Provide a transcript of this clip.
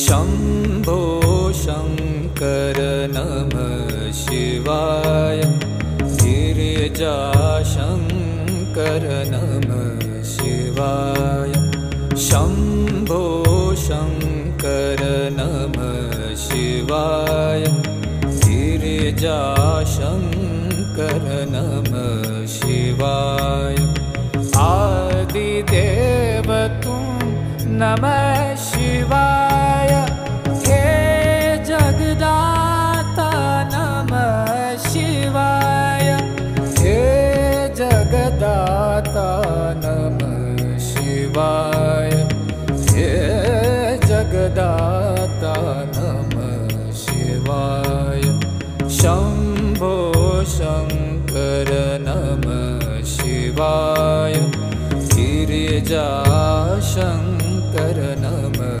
शम्भो शङ्कर नमः शिवाय गिरिजाशङ्कर नमः शिवाय शम्भो शङ्कर नमः शिवाय गिरिजाशङ्कर नमः शिवाय आदिदेव तुम नमः शिवाय हे जगदाता नमः शिवाय हे जगदाता नमः शिवाय हे जगदाता नमः शिवाय शम्भो शङ्कर नमः शिवाय गिरिजाशङ्कर